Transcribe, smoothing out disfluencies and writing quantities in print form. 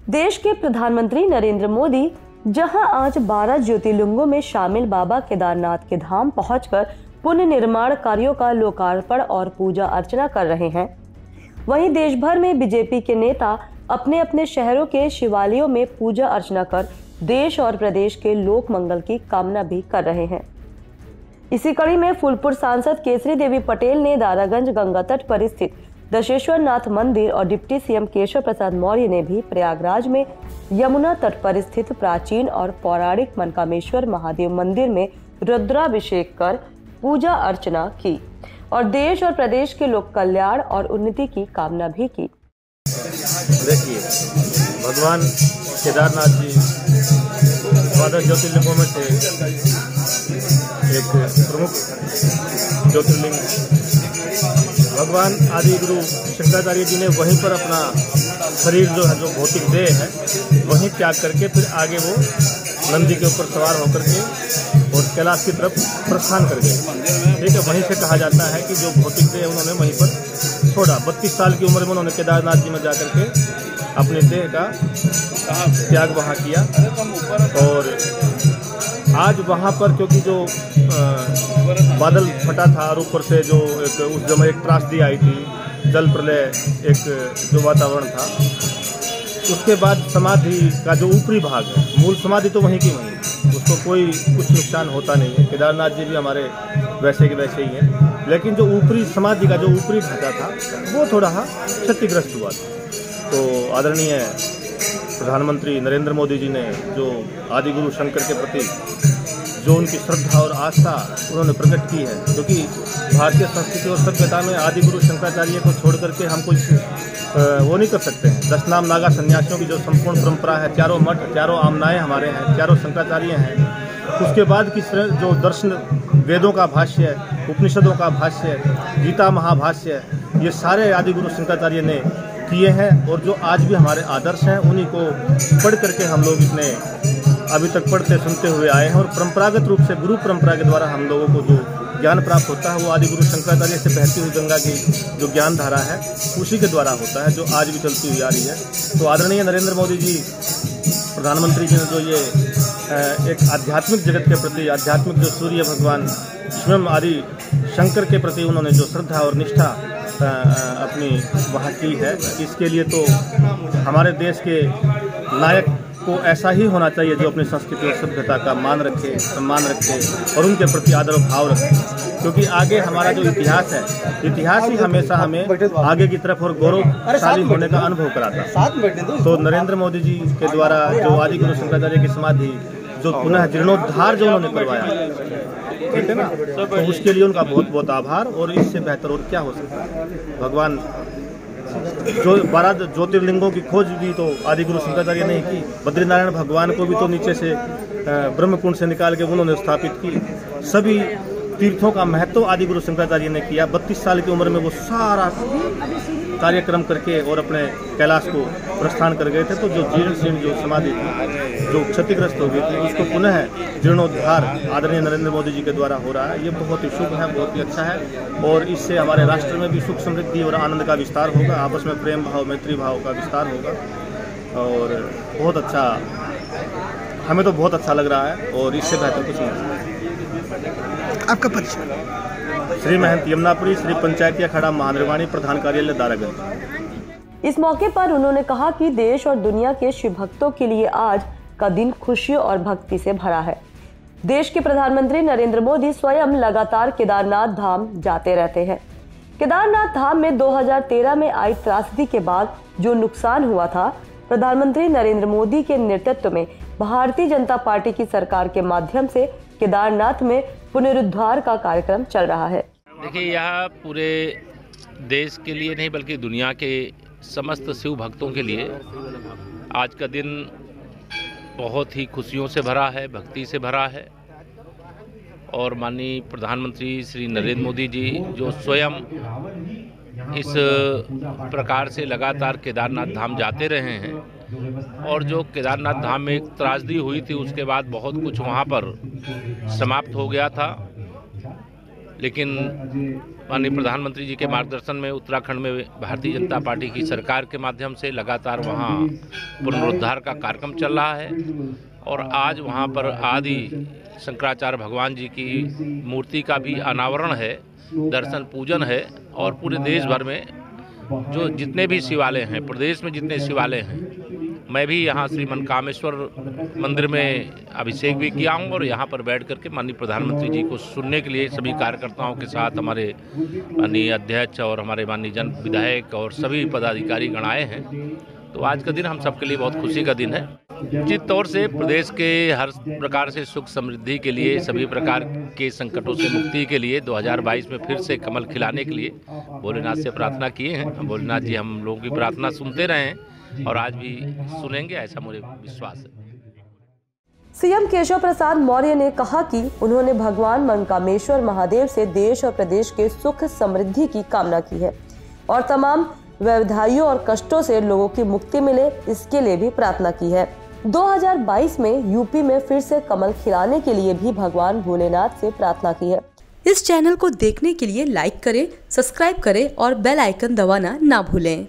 देश के प्रधानमंत्री नरेंद्र मोदी जहां आज 12 ज्योतिर्लिंगों में शामिल बाबा केदारनाथ के धाम पहुंचकर पुनर्निर्माण कार्यों का लोकार्पण और पूजा अर्चना कर रहे हैं, वहीं देश भर में बीजेपी के नेता अपने अपने शहरों के शिवालयों में पूजा अर्चना कर देश और प्रदेश के लोक मंगल की कामना भी कर रहे हैं। इसी कड़ी में फूलपुर सांसद केसरी देवी पटेल ने दारागंज गंगा तट पर स्थित दशेश्वर नाथ मंदिर और डिप्टी सीएम केशव प्रसाद मौर्य ने भी प्रयागराज में यमुना तट पर स्थित प्राचीन और पौराणिक मनकामेश्वर महादेव मंदिर में रुद्राभिषेक कर पूजा अर्चना की और देश और प्रदेश के लोक कल्याण और उन्नति की कामना भी की। देखिए, भगवान केदारनाथ जी 12 ज्योतिर्लिंगों में से एक प्रमुख ज्योतिर्लिंग। भगवान आदि गुरु शंकराचार्य जी ने वहीं पर अपना शरीर जो है, जो भौतिक देह है, वहीं त्याग करके फिर आगे वो नंदी के ऊपर सवार होकर के और कैलाश की तरफ प्रस्थान कर गए। ठीक है, वहीं से कहा जाता है कि जो भौतिक देह उन्होंने वहीं पर छोड़ा। 32 साल की उम्र में उन्होंने केदारनाथ जी में जाकर के अपने देह का त्याग वहाँ किया। और आज वहाँ पर क्योंकि जो बादल फटा था और ऊपर से जो उस समय एक त्रासदी आई थी, जल प्रलय, एक जो वातावरण था, उसके बाद समाधि का जो ऊपरी भाग है, मूल समाधि तो वहीं की वहीं, उसको कोई कुछ नुकसान होता नहीं है। केदारनाथ जी भी हमारे वैसे के वैसे ही हैं, लेकिन जो ऊपरी समाधि का जो ऊपरी ढांचा था वो थोड़ा क्षतिग्रस्त हुआ था। तो आदरणीय प्रधानमंत्री नरेंद्र मोदी जी ने जो आदि गुरु शंकर के प्रति जो उनकी श्रद्धा और आस्था उन्होंने प्रकट की है, क्योंकि भारतीय संस्कृति और सभ्यता में आदि गुरु शंकराचार्य को छोड़ करके हम कुछ वो नहीं कर सकते हैं। 10 नाम नागा सन्यासियों की जो संपूर्ण परंपरा है, चारों मठ, चारों आमनाएं हमारे हैं, चारों शंकराचार्य हैं। उसके बाद की जो दर्शन, वेदों का भाष्य, उपनिषदों का भाष्य, गीता महाभाष्य, ये सारे आदि गुरु शंकराचार्य ने किए हैं। और जो आज भी हमारे आदर्श हैं, उन्हीं को पढ़ करके हम लोग इतने अभी तक पढ़ते सुनते हुए आए हैं। और परंपरागत रूप से गुरु परंपरा के द्वारा हम लोगों को जो ज्ञान प्राप्त होता है वो आदि गुरु शंकराचार्य से बहती हुई गंगा की जो ज्ञान धारा है उसी के द्वारा होता है, जो आज भी चलती हुई आ रही है। तो आदरणीय नरेंद्र मोदी जी प्रधानमंत्री जी ने जो ये एक आध्यात्मिक जगत के प्रति, आध्यात्मिक जो सूर्य भगवान स्वयं आदि शंकर के प्रति उन्होंने जो श्रद्धा और निष्ठा अपनी वहाँ की है, इसके लिए तो हमारे देश के नायक को ऐसा ही होना चाहिए जो अपनी संस्कृति और सभ्यता का मान रखे, सम्मान रखे और उनके प्रति आदर और भाव रखे। क्योंकि आगे हमारा जो इतिहास है, इतिहास ही हमेशा हमें आगे की तरफ और गौरवशाली होने का अनुभव कराता है। तो नरेंद्र मोदी जी के द्वारा जो आदि गुरु शंकराचार्य की समाधि जो पुनः जीर्णोद्धार जो उन्होंने करवाया, ठीक है ना, तो उसके लिए उनका बहुत बहुत आभार। और इससे बेहतर और क्या हो सकता है। भगवान जो 12 ज्योतिर्लिंगों की खोज भी तो आदि गुरु शंकराचार्य ने की। बद्रीनारायण भगवान को भी तो नीचे से ब्रह्मकुंड से निकाल के उन्होंने स्थापित की। सभी तीर्थों का महत्व आदि गुरु शंकराचार्य ने किया। 32 साल की उम्र में वो सारा कार्यक्रम करके और अपने कैलाश को प्रस्थान कर गए थे। तो जो जीर्ण जो समाधि थी, जो क्षतिग्रस्त हो गई थी, उसको पुनः जीर्णोद्धार आदरणीय नरेंद्र मोदी जी के द्वारा हो रहा है। ये बहुत ही शुभ है, बहुत ही अच्छा है। और इससे हमारे राष्ट्र में भी सुख समृद्धि और आनंद का विस्तार होगा, आपस में प्रेम भाव, मैत्री भाव का विस्तार होगा। और बहुत अच्छा, हमें तो बहुत अच्छा लग रहा है और इससे बेहतर कुछ नहीं। आपका परिचय? श्री महंत यमुनापुरी, श्री पंचायती अखाड़ा महानिर्वाणी, प्रधान कार्यालय दारागंज। इस मौके पर उन्होंने कहा कि देश और दुनिया के शिव भक्तों के लिए आज का दिन खुशियों और भक्ति से भरा है। देश के प्रधानमंत्री नरेंद्र मोदी स्वयं लगातार केदारनाथ धाम जाते रहते हैं। केदारनाथ धाम में 2013 में आई त्रासदी के बाद जो नुकसान हुआ था, प्रधानमंत्री नरेंद्र मोदी के नेतृत्व में भारतीय जनता पार्टी की सरकार के माध्यम से केदारनाथ में पुनरुद्धार का कार्यक्रम चल रहा है। देखिए, यह पूरे देश के लिए नहीं बल्कि दुनिया के समस्त शिव भक्तों के लिए आज का दिन बहुत ही खुशियों से भरा है, भक्ति से भरा है। और माननीय प्रधानमंत्री श्री नरेंद्र मोदी जी जो स्वयं इस प्रकार से लगातार केदारनाथ धाम जाते रहे हैं और जो केदारनाथ धाम में एक त्रासदी हुई थी उसके बाद बहुत कुछ वहाँ पर समाप्त हो गया था। लेकिन माननीय प्रधानमंत्री जी के मार्गदर्शन में उत्तराखंड में भारतीय जनता पार्टी की सरकार के माध्यम से लगातार वहाँ पुनरुद्धार का कार्यक्रम चल रहा है और आज वहाँ पर आदि शंकराचार्य भगवान जी की मूर्ति का भी अनावरण है, दर्शन पूजन है और पूरे देश भर में जो जितने भी शिवालय हैं, प्रदेश में जितने शिवालय हैं, मैं भी यहाँ श्री मनकामेश्वर मंदिर में अभिषेक भी किया हूँ और यहाँ पर बैठ करके माननीय प्रधानमंत्री जी को सुनने के लिए सभी कार्यकर्ताओं के साथ हमारे माननीय अध्यक्ष और हमारे माननीय जन विधायक और सभी पदाधिकारी गण आए हैं। तो आज का दिन हम सबके लिए बहुत खुशी का दिन है। निश्चित तौर से प्रदेश के हर प्रकार से सुख समृद्धि के लिए, सभी प्रकार के संकटों से मुक्ति के लिए 2022 में फिर से कमल खिलाने के लिए भोलेनाथ से प्रार्थना किए हैं। भोलेनाथ जी हम लोगों की प्रार्थना सुनते रहे हैं और आज भी सुनेंगे, ऐसा मुझे विश्वास है। सीएम केशव प्रसाद मौर्य ने कहा कि उन्होंने भगवान मनकामेश्वर महादेव से देश और प्रदेश के सुख समृद्धि की कामना की है और तमाम व्यवधाइयों और कष्टों से लोगों की मुक्ति मिले, इसके लिए भी प्रार्थना की है। 2022 में यूपी में फिर से कमल खिलाने के लिए भी भगवान भोलेनाथ से प्रार्थना की है। इस चैनल को देखने के लिए लाइक करें, सब्सक्राइब करें और बेल आइकन दबाना ना भूलें।